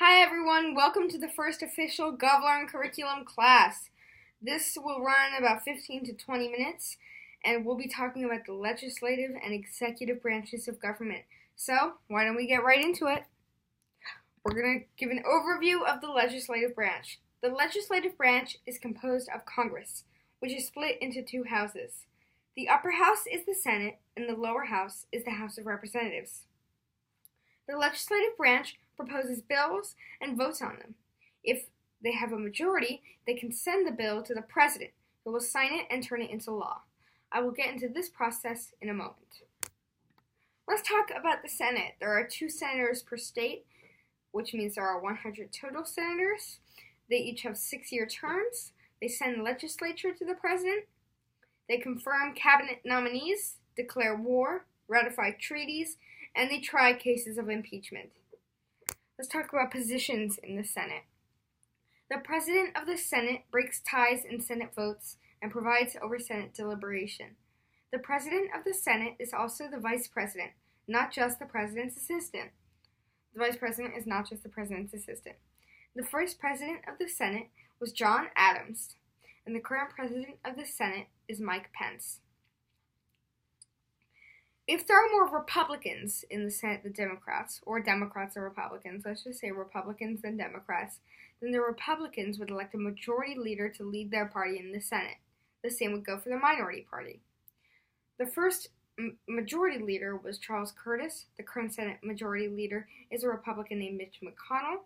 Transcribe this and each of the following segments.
Hi everyone, welcome to the first official GOVLEARN curriculum class. This will run about 15 to 20 minutes and we'll be talking about the legislative and executive branches of government. So, why don't we get right into it? We're going to give an overview of the legislative branch. The legislative branch is composed of Congress, which is split into two houses. The upper house is the Senate and the lower house is the House of Representatives. The legislative branch proposes bills and votes on them. If they have a majority, they can send the bill to the president, who will sign it and turn it into law. I will get into this process in a moment. Let's talk about the Senate. There are 2 senators per state, which means there are 100 total senators. They each have 6-year terms. They send legislature to the president. They confirm cabinet nominees, declare war, ratify treaties, and they try cases of impeachment. Let's talk about positions in the Senate. The President of the Senate breaks ties in Senate votes and presides over Senate deliberation. The President of the Senate is also the Vice President, not just the President's assistant. The Vice President is not just the President's assistant. The first President of the Senate was John Adams, and the current President of the Senate is Mike Pence. If there are more Republicans in the Senate than Democrats, or Democrats or Republicans, let's just say Republicans than Democrats, then the Republicans would elect a majority leader to lead their party in the Senate. The same would go for the minority party. The first majority leader was Charles Curtis. The current Senate majority leader is a Republican named Mitch McConnell.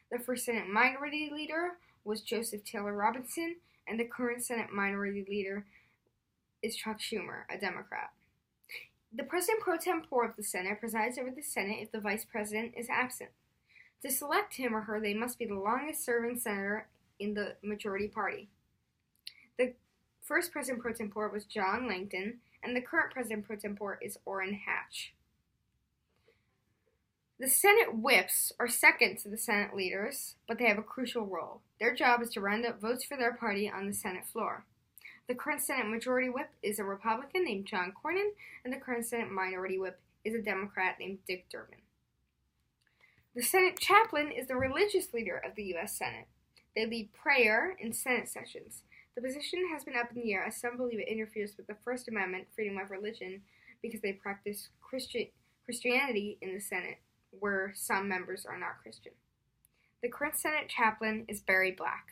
The first Senate minority leader was Joseph Taylor Robinson, and the current Senate minority leader is Chuck Schumer, a Democrat. The President pro tempore of the Senate presides over the Senate if the Vice President is absent. To select him or her, they must be the longest-serving senator in the majority party. The first President pro tempore was John Langdon, and the current President pro tempore is Orrin Hatch. The Senate whips are second to the Senate leaders, but they have a crucial role. Their job is to round up votes for their party on the Senate floor. The current Senate Majority Whip is a Republican named John Cornyn, and the current Senate Minority Whip is a Democrat named Dick Durbin. The Senate Chaplain is the religious leader of the U.S. Senate. They lead prayer in Senate sessions. The position has been up in the air as some believe it interferes with the First Amendment, freedom of religion, because they practice Christianity in the Senate, where some members are not Christian. The current Senate Chaplain is Barry Black.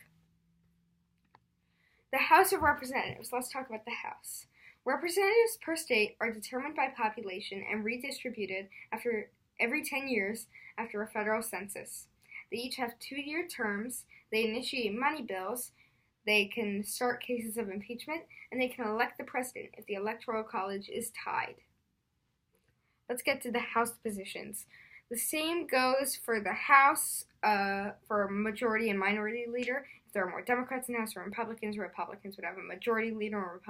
The House of Representatives. Let's talk about the House. Representatives per state are determined by population and redistributed after every 10 years after a federal census. They each have 2-year terms. They initiate money bills. They can start cases of impeachment, and they can elect the president if the Electoral College is tied. Let's get to the House positions. The same goes for the House, for majority and minority leader. If there are more Democrats in the House or Republicans would have a majority leader, or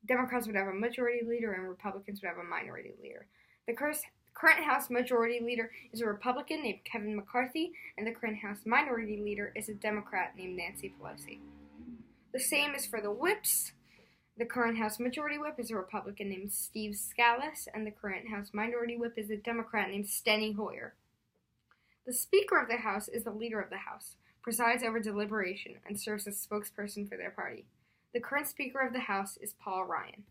Democrats would have a majority leader, and Republicans would have a minority leader. The current House majority leader is a Republican named Kevin McCarthy, and the current House minority leader is a Democrat named Nancy Pelosi. The same is for the whips. The current House Majority Whip is a Republican named Steve Scalise, and the current House Minority Whip is a Democrat named Steny Hoyer. The Speaker of the House is the leader of the House, presides over deliberation, and serves as spokesperson for their party. The current Speaker of the House is Paul Ryan.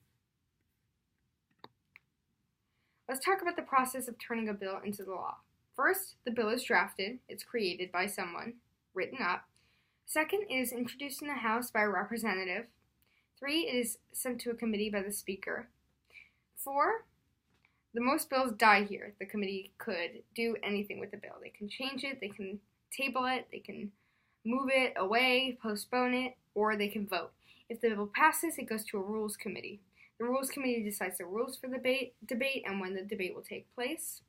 Let's talk about the process of turning a bill into the law. First, the bill is drafted. It's created by someone, written up. Second, it is introduced in the House by a representative. 3, it is sent to a committee by the Speaker. 4, the most bills die here. The committee could do anything with the bill. They can change it, they can table it, they can move it away, postpone it, or they can vote. If the bill passes, it goes to a Rules Committee. The Rules Committee decides the rules for the debate and when the debate will take place.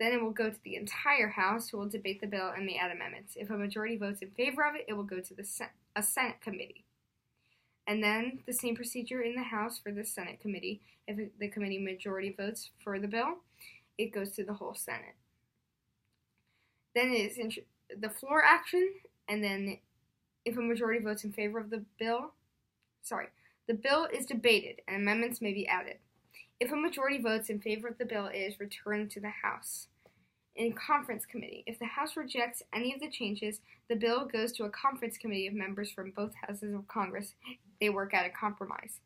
Then it will go to the entire House, who will debate the bill and may add amendments. If a majority votes in favor of it, it will go to a Senate committee. And then the same procedure in the House for the Senate committee. If the committee majority votes for the bill, it goes to the whole Senate. Then it is the floor action, and then if a majority votes in favor of the bill is debated and amendments may be added. If a majority votes in favor of the bill, it is returned to the House. in conference committee. If the House rejects any of the changes, the bill goes to a conference committee of members from both houses of Congress. They work out a compromise.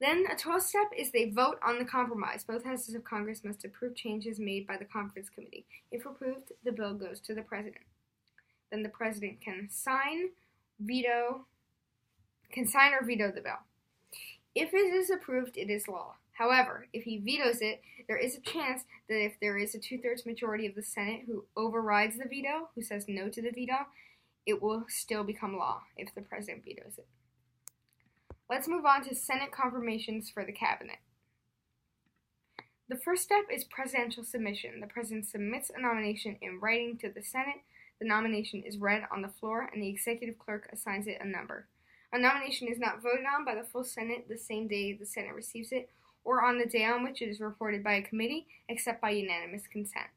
Then a 12th step is they vote on the compromise. Both houses of Congress must approve changes made by the conference committee. If approved, the bill goes to the president. Then the president can sign or veto the bill. If it is approved, it is law. However, if he vetoes it, there is a chance that if there is a 2/3 majority of the Senate who overrides the veto, who says no to the veto, it will still become law if the president vetoes it. Let's move on to Senate confirmations for the cabinet. The first step is presidential submission. The president submits a nomination in writing to the Senate. The nomination is read on the floor, and the executive clerk assigns it a number. A nomination is not voted on by the full Senate the same day the Senate receives it, or on the day on which it is reported by a committee, except by unanimous consent.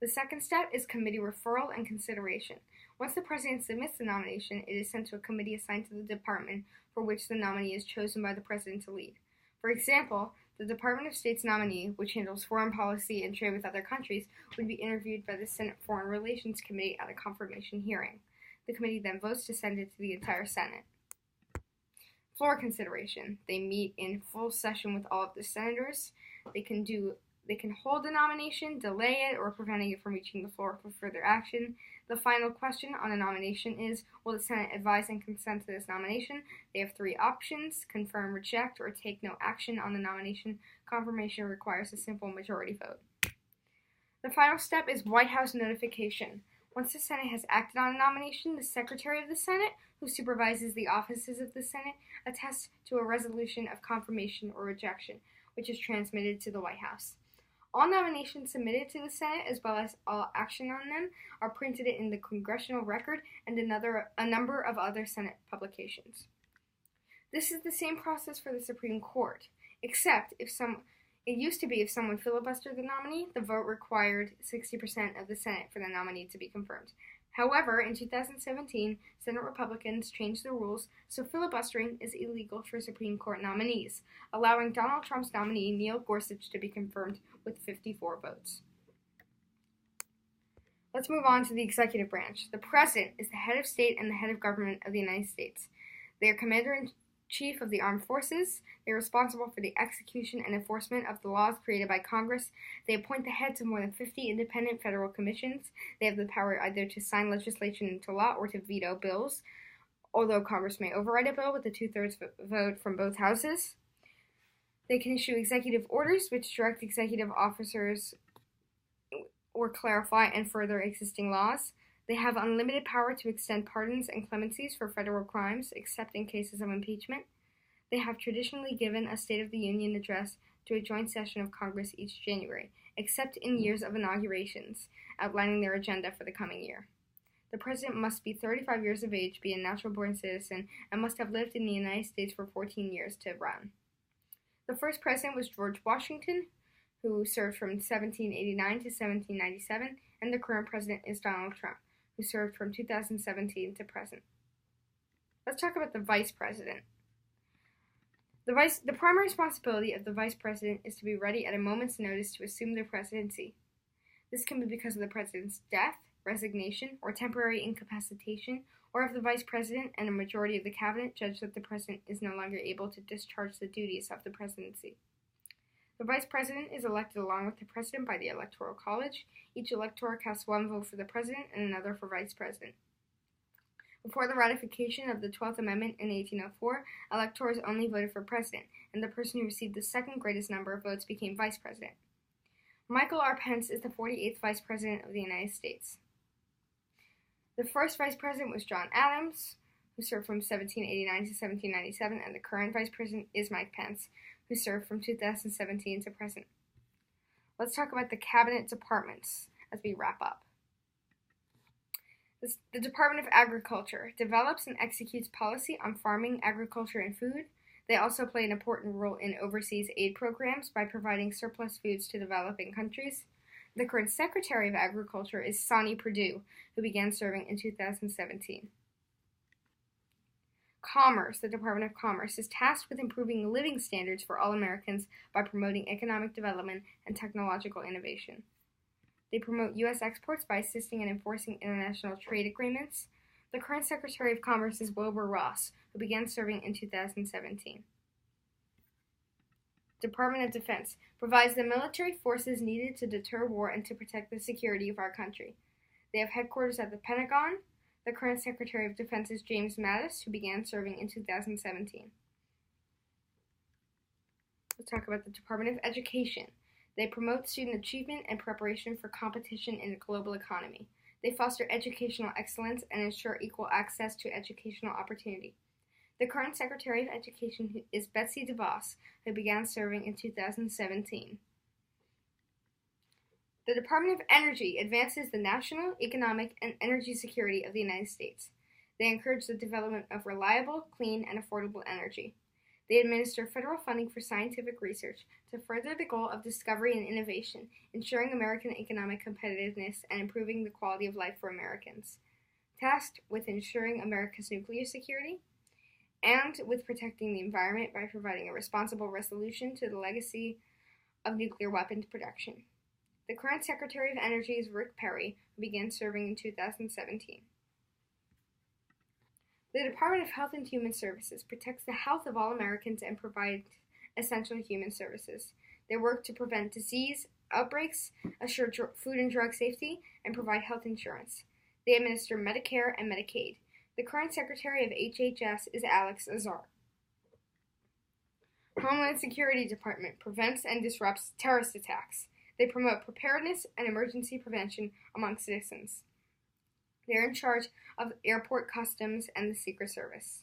The second step is committee referral and consideration. Once the president submits the nomination, it is sent to a committee assigned to the department for which the nominee is chosen by the president to lead. For example, the Department of State's nominee, which handles foreign policy and trade with other countries, would be interviewed by the Senate Foreign Relations Committee at a confirmation hearing. The committee then votes to send it to the entire Senate. Floor consideration. They meet in full session with all of the senators. They can hold a nomination, delay it, or preventing it from reaching the floor for further action. The final question on a nomination is, will the Senate advise and consent to this nomination? They have 3 options: confirm, reject, or take no action on the nomination. Confirmation requires a simple majority vote. The final step is White House notification. Once the Senate has acted on a nomination, the Secretary of the Senate, who supervises the offices of the Senate, attests to a resolution of confirmation or rejection, which is transmitted to the White House. All nominations submitted to the Senate, as well as all action on them, are printed in the Congressional Record and a number of other Senate publications. This is the same process for the Supreme Court, except it used to be if someone filibustered the nominee, the vote required 60% of the Senate for the nominee to be confirmed. However, in 2017, Senate Republicans changed the rules, so filibustering is illegal for Supreme Court nominees, allowing Donald Trump's nominee, Neil Gorsuch, to be confirmed with 54 votes. Let's move on to the executive branch. The President is the head of state and the head of government of the United States. They are Commander-in-Chief of the Armed Forces. They are responsible for the execution and enforcement of the laws created by Congress. They appoint the heads of more than 50 independent federal commissions. They have the power either to sign legislation into law or to veto bills, although Congress may override a bill with a 2/3 vote from both houses. They can issue executive orders, which direct executive officers or clarify and further existing laws. They have unlimited power to extend pardons and clemencies for federal crimes, except in cases of impeachment. They have traditionally given a State of the Union address to a joint session of Congress each January, except in years of inaugurations, outlining their agenda for the coming year. The President must be 35 years of age, be a natural-born citizen, and must have lived in the United States for 14 years to run. The first president was George Washington, who served from 1789 to 1797, and the current president is Donald Trump, who served from 2017 to present. Let's talk about the vice president. The primary responsibility of the vice president is to be ready at a moment's notice to assume the presidency. This can be because of the president's death, resignation, or temporary incapacitation, or if the vice president and a majority of the cabinet judge that the president is no longer able to discharge the duties of the presidency. The vice president is elected along with the president by the Electoral College. Each elector casts 1 vote for the president and another for vice president. Before the ratification of the 12th Amendment in 1804, electors only voted for president, and the person who received the second greatest number of votes became vice president. Michael R. Pence is the 48th vice president of the United States. The first vice president was John Adams, who served from 1789 to 1797, and the current vice president is Mike Pence, who served from 2017 to present. Let's talk about the cabinet departments as we wrap up. The Department of Agriculture develops and executes policy on farming, agriculture, and food. They also play an important role in overseas aid programs by providing surplus foods to developing countries. The current Secretary of Agriculture is Sonny Perdue, who began serving in 2017. Commerce, the Department of Commerce, is tasked with improving living standards for all Americans by promoting economic development and technological innovation. They promote U.S. exports by assisting and enforcing international trade agreements. The current Secretary of Commerce is Wilbur Ross, who began serving in 2017. Department of Defense provides the military forces needed to deter war and to protect the security of our country. They have headquarters at the Pentagon. The current Secretary of Defense is James Mattis, who began serving in 2017. Let's talk about the Department of Education. They promote student achievement and preparation for competition in a global economy. They foster educational excellence and ensure equal access to educational opportunity. The current Secretary of Education is Betsy DeVos, who began serving in 2017. The Department of Energy advances the national, economic, and energy security of the United States. They encourage the development of reliable, clean, and affordable energy. They administer federal funding for scientific research to further the goal of discovery and innovation, ensuring American economic competitiveness and improving the quality of life for Americans. Tasked with ensuring America's nuclear security and with protecting the environment by providing a responsible resolution to the legacy of nuclear weapons production. The current Secretary of Energy is Rick Perry, who began serving in 2017. The Department of Health and Human Services protects the health of all Americans and provides essential human services. They work to prevent disease outbreaks, assure food and drug safety, and provide health insurance. They administer Medicare and Medicaid. The current Secretary of HHS is Alex Azar. Homeland Security Department prevents and disrupts terrorist attacks. They promote preparedness and emergency prevention among citizens. They are in charge of airport customs and the Secret Service.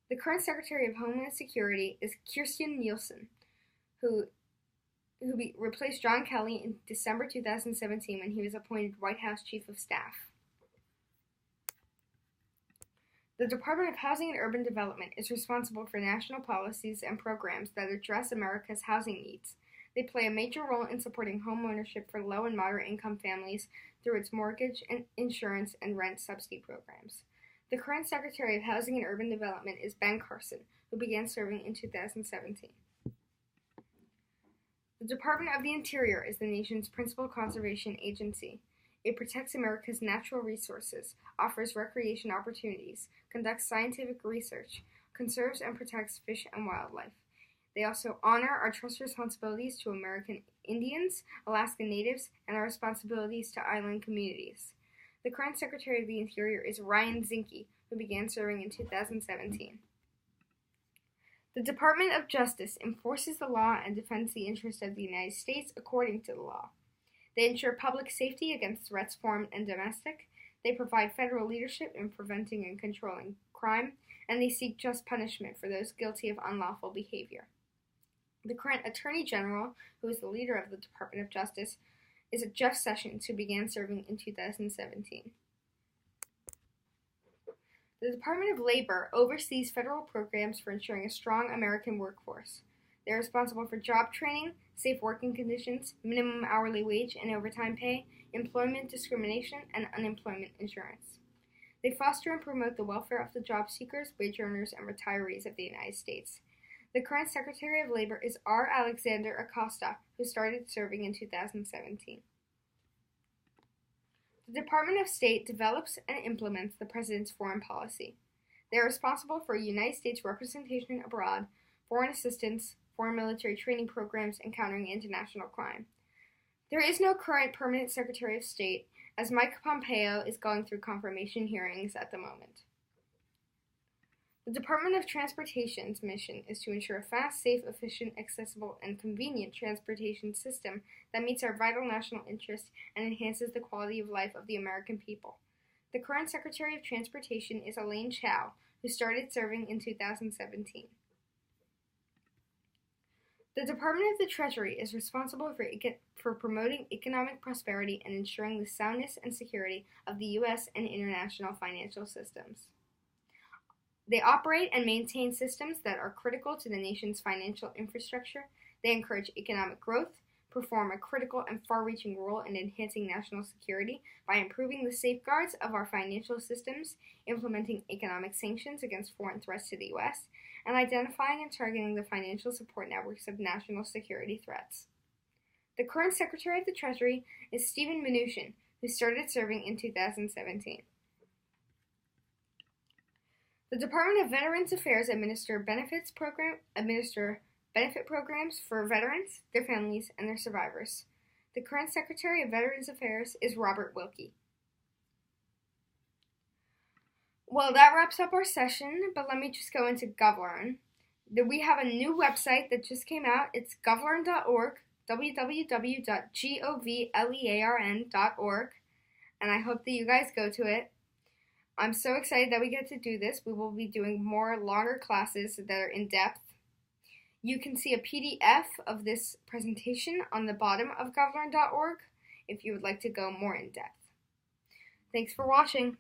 The current Secretary of Homeland Security is Kirstjen Nielsen, who replaced John Kelly in December 2017 when he was appointed White House Chief of Staff. The Department of Housing and Urban Development is responsible for national policies and programs that address America's housing needs. They play a major role in supporting home ownership for low and moderate income families through its mortgage and insurance and rent subsidy programs. The current Secretary of Housing and Urban Development is Ben Carson, who began serving in 2017. The Department of the Interior is the nation's principal conservation agency. It protects America's natural resources, offers recreation opportunities, conducts scientific research, conserves and protects fish and wildlife. They also honor our trust responsibilities to American Indians, Alaska Natives, and our responsibilities to island communities. The current Secretary of the Interior is Ryan Zinke, who began serving in 2017. The Department of Justice enforces the law and defends the interests of the United States according to the law. They ensure public safety against threats foreign and domestic. They provide federal leadership in preventing and controlling crime, and they seek just punishment for those guilty of unlawful behavior. The current Attorney General, who is the leader of the Department of Justice, is Jeff Sessions, who began serving in 2017. The Department of Labor oversees federal programs for ensuring a strong American workforce. They are responsible for job training, safe working conditions, minimum hourly wage and overtime pay, employment discrimination, and unemployment insurance. They foster and promote the welfare of the job seekers, wage earners, and retirees of the United States. The current Secretary of Labor is R. Alexander Acosta, who started serving in 2017. The Department of State develops and implements the President's foreign policy. They are responsible for United States representation abroad, foreign assistance, foreign military training programs, and countering international crime. There is no current permanent Secretary of State, as Mike Pompeo is going through confirmation hearings at the moment. The Department of Transportation's mission is to ensure a fast, safe, efficient, accessible, and convenient transportation system that meets our vital national interests and enhances the quality of life of the American people. The current Secretary of Transportation is Elaine Chao, who started serving in 2017. The Department of the Treasury is responsible for promoting economic prosperity and ensuring the soundness and security of the U.S. and international financial systems. They operate and maintain systems that are critical to the nation's financial infrastructure. They encourage economic growth, perform a critical and far-reaching role in enhancing national security by improving the safeguards of our financial systems, implementing economic sanctions against foreign threats to the U.S., and identifying and targeting the financial support networks of national security threats. The current Secretary of the Treasury is Stephen Mnuchin, who started serving in 2017. The Department of Veterans Affairs administer benefit programs for veterans, their families, and their survivors. The current Secretary of Veterans Affairs is Robert Wilkie. Well, that wraps up our session, but let me just go into GOVLEARN. We have a new website that just came out. It's govlearn.org, www.govlearn.org, and I hope that you guys go to it. I'm so excited that we get to do this. We will be doing more longer classes that are in depth. You can see a PDF of this presentation on the bottom of govlearn.org if you would like to go more in depth. Thanks for watching.